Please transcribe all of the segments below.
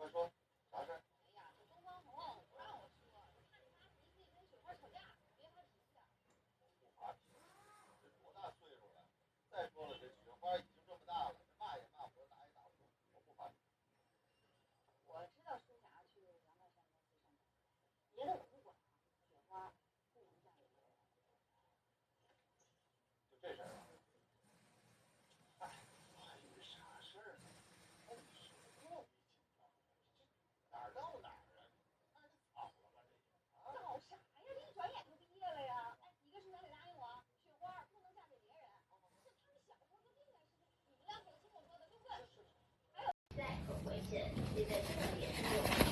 快说，啥事儿？哎呀，这东方红不让我说，看他脾气跟雪花吵架，别发脾气啊。不发脾气，这多大岁数了？再说了，这雪花已经这么大了，这骂也骂不得，打也打不动，我不发脾气。我知道舒霞去杨大山公司上班，别的我不管啊，雪花不能嫁给别人。就这事儿啊？哎，我还以为啥事儿呢？哎，你说莫名其妙，这哪儿到哪儿啊？太草了吧这也啊！搞啥呀？这一转眼就毕业了呀！哎，你跟舒霞得答应我啊，雪花不能嫁给别人。这他们小时候就定下事情，你们两口子听我说的，对不对？是。还有，在很危险，也在这里也有。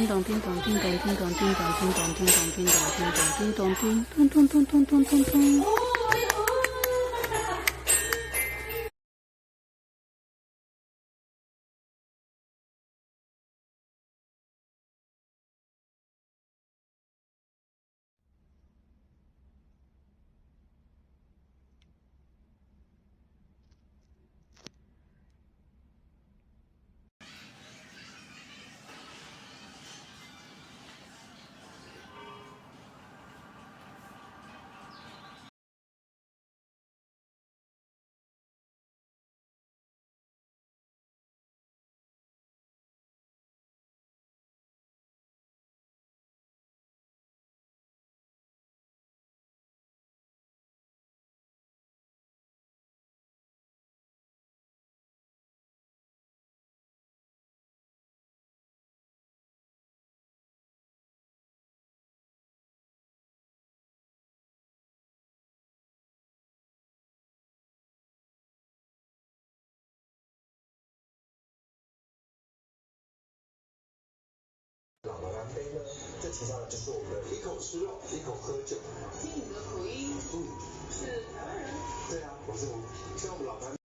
叮咚叮咚叮咚叮咚叮咚叮咚叮咚叮咚叮咚叮咚叮咚咚咚咚咚咚咚。老的干杯呢，最提倡的就是我们的一口吃肉，一口喝酒。听你的口音，是台湾人？对啊，我是像我们老干。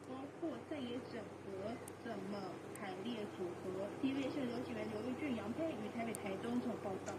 包括在野整合怎么排列组合。第一位是刘启元、刘玉俊、杨佩瑜，台北、台中总报道。